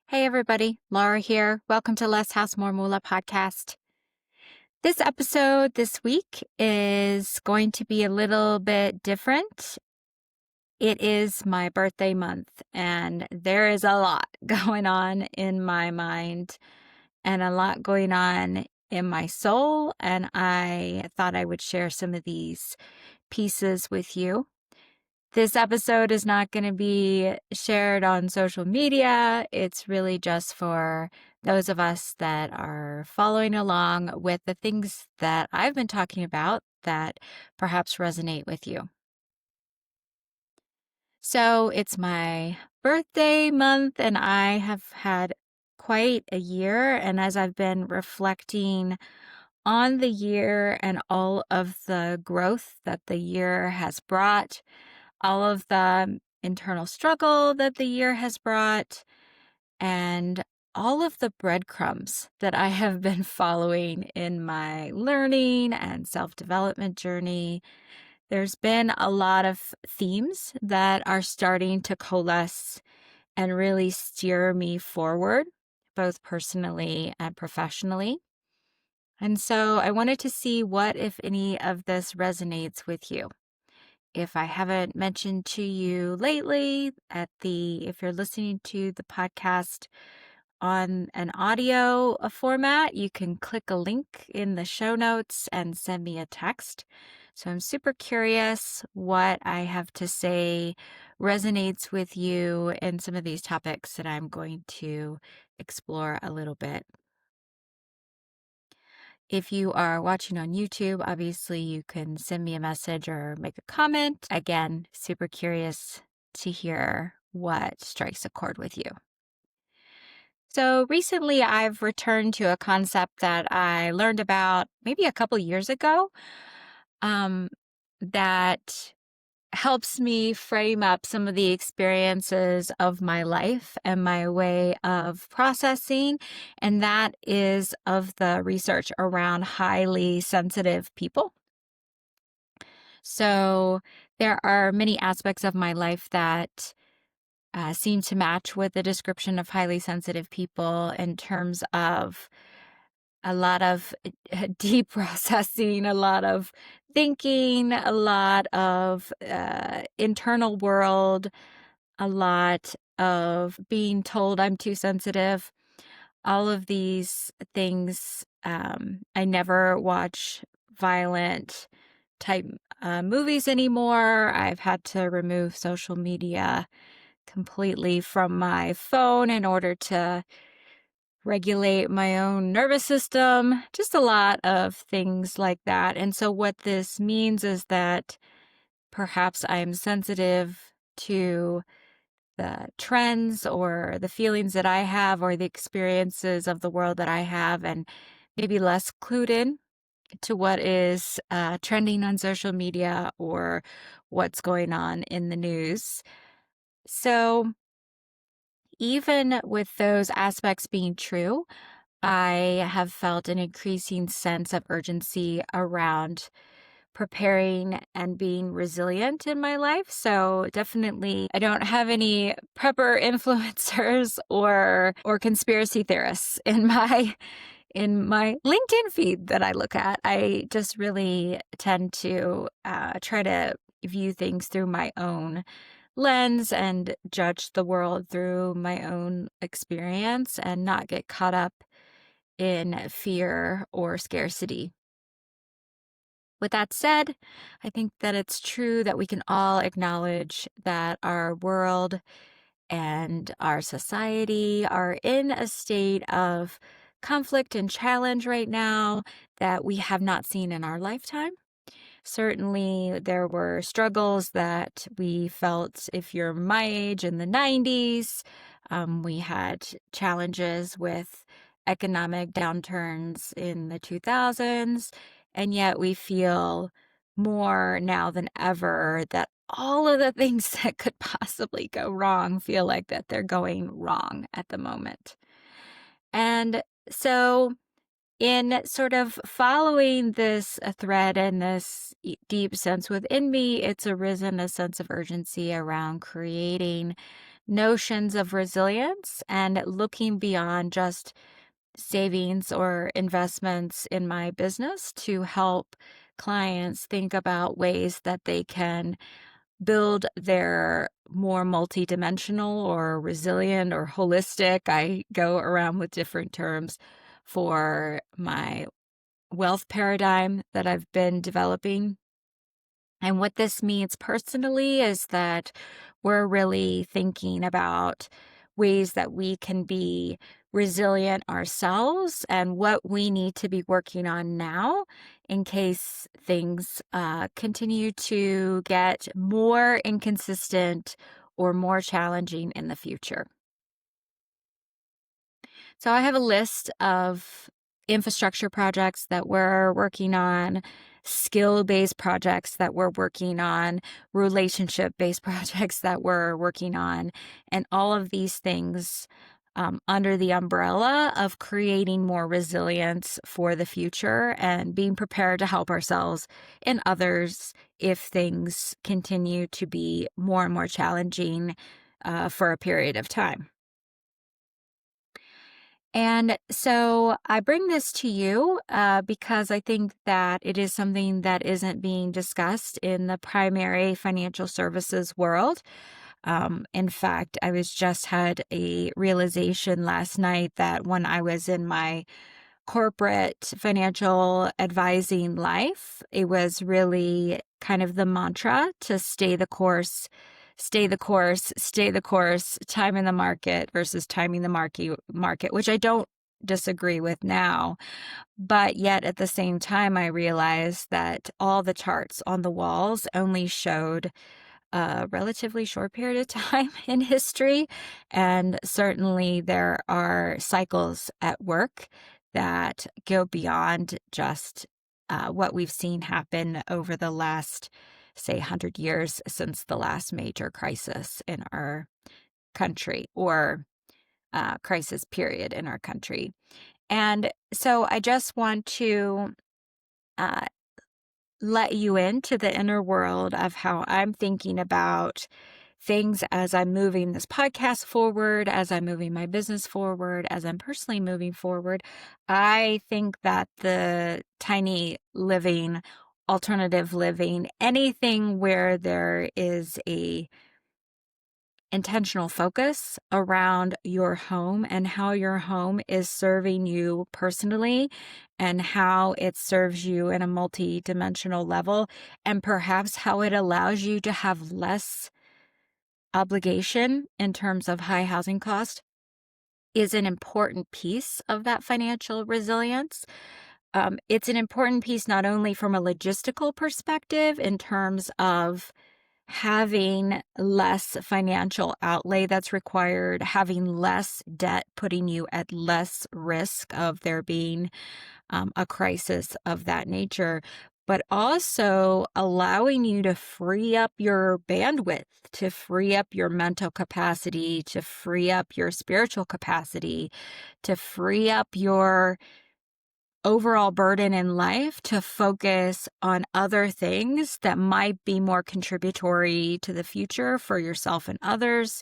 Hey everybody, Laura here. Welcome to Less House More Moolah podcast. This episode this week is going to be a little bit different. It is my birthday month, and there is a lot going on in my mind and a lot going on in my soul. And I thought I would share some of these pieces with you. This episode is not going to be shared on social media. It's really just for those of us that are following along with the things that I've been talking about that perhaps resonate with you. So it's my birthday month, and I have had quite a year. And as I've been reflecting on the year and all of the growth that the year has brought, all of the internal struggle that the year has brought, and all of the breadcrumbs that I have been following in my learning and self-development journey. There's been a lot of themes that are starting to coalesce and really steer me forward, both personally and professionally. And so I wanted to see what, if any, of this resonates with you. If I haven't mentioned to you lately, if you're listening to the podcast on an audio format, you can click a link in the show notes and send me a text. So I'm super curious what I have to say resonates with you in some of these topics that I'm going to explore a little bit. If you are watching on YouTube, obviously you can send me a message or make a comment. Again, super curious to hear what strikes a chord with you. So recently I've returned to a concept that I learned about maybe a couple years ago, that helps me frame up some of the experiences of my life and my way of processing. And that is of the research around highly sensitive people. So there are many aspects of my life that seem to match with the description of highly sensitive people in terms of a lot of deep processing, a lot of thinking, a lot of internal world, a lot of being told I'm too sensitive. All of these things. I never watch violent type movies anymore. I've had to remove social media completely from my phone in order to regulate my own nervous system, just a lot of things like that. And so what this means is that perhaps I'm sensitive to the trends or the feelings that I have or the experiences of the world that I have, and maybe less clued in to what is trending on social media or what's going on in the news. So even with those aspects being true, I have felt an increasing sense of urgency around preparing and being resilient in my life. So definitely I don't have any prepper influencers or conspiracy theorists in my LinkedIn feed that I look at. I just really tend to try to view things through my own lens and judge the world through my own experience and not get caught up in fear or scarcity. With that said, I think that it's true that we can all acknowledge that our world and our society are in a state of conflict and challenge right now that we have not seen in our lifetime. Certainly, there were struggles that we felt if you're my age in the 90s. We had challenges with economic downturns in the 2000s, and yet we feel more now than ever that all of the things that could possibly go wrong feel like that they're going wrong at the moment. And so in sort of following this thread and this deep sense within me, it's arisen a sense of urgency around creating notions of resilience and looking beyond just savings or investments in my business to help clients think about ways that they can build their more multidimensional or resilient or holistic. I go around with different terms for my wealth paradigm that I've been developing. And what this means personally is that we're really thinking about ways that we can be resilient ourselves and what we need to be working on now in case things continue to get more inconsistent or more challenging in the future. So I have a list of infrastructure projects that we're working on, skill-based projects that we're working on, relationship-based projects that we're working on, and all of these things under the umbrella of creating more resilience for the future and being prepared to help ourselves and others if things continue to be more and more challenging for a period of time. And so I bring this to you because I think that it is something that isn't being discussed in the primary financial services world. In fact, I was just had a realization last night that when I was in my corporate financial advising life, it was really kind of the mantra to stay the course, stay the course, stay the course, time in the market versus timing the market, which I don't disagree with now. But yet at the same time, I realized that all the charts on the walls only showed a relatively short period of time in history. And certainly there are cycles at work that go beyond just what we've seen happen over the last, say, 100 years since the last major crisis in our country or crisis period in our country. And so I just want to uh, let you into the inner world of how I'm thinking about things as I'm moving this podcast forward, as I'm moving my business forward, as I'm personally moving forward. I think that the tiny living, alternative living, anything where there is a intentional focus around your home and how your home is serving you personally and how it serves you in a multi-dimensional level, and perhaps how it allows you to have less obligation in terms of high housing cost is an important piece of that financial resilience. It's an important piece not only from a logistical perspective in terms of having less financial outlay that's required, having less debt, putting you at less risk of there being a crisis of that nature, but also allowing you to free up your bandwidth, to free up your mental capacity, to free up your spiritual capacity, to free up your overall burden in life to focus on other things that might be more contributory to the future for yourself and others,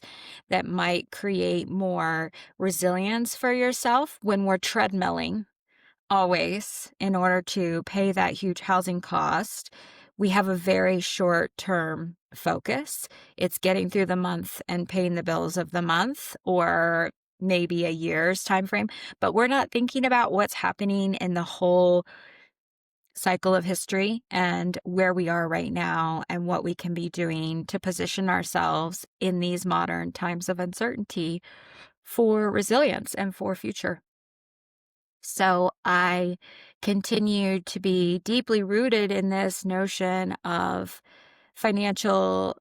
that might create more resilience for yourself when we're treadmilling always in order to pay that huge housing cost. We have a very short term focus. It's getting through the month and paying the bills of the month or maybe a year's time frame, but we're not thinking about what's happening in the whole cycle of history and where we are right now and what we can be doing to position ourselves in these modern times of uncertainty for resilience and for future. So I continue to be deeply rooted in this notion of financial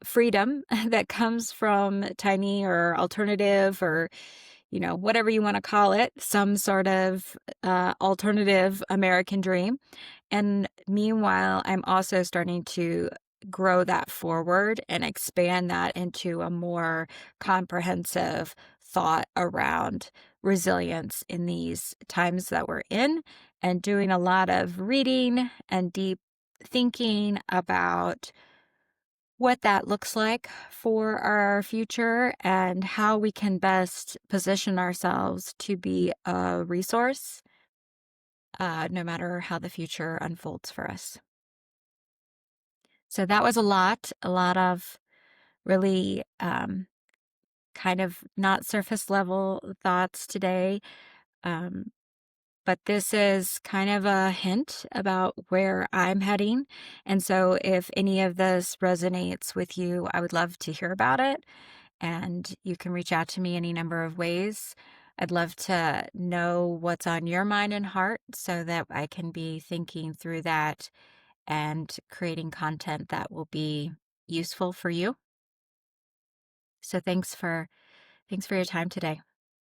freedom that comes from tiny or alternative or, whatever you want to call it, some sort of alternative American dream. And meanwhile, I'm also starting to grow that forward and expand that into a more comprehensive thought around resilience in these times that we're in, and doing a lot of reading and deep thinking about what that looks like for our future and how we can best position ourselves to be a resource, no matter how the future unfolds for us. So that was a lot of really kind of not surface level thoughts today. Um, but this is kind of a hint about where I'm heading. And so if any of this resonates with you, I would love to hear about it. And you can reach out to me any number of ways. I'd love to know what's on your mind and heart so that I can be thinking through that and creating content that will be useful for you. So thanks for your time today.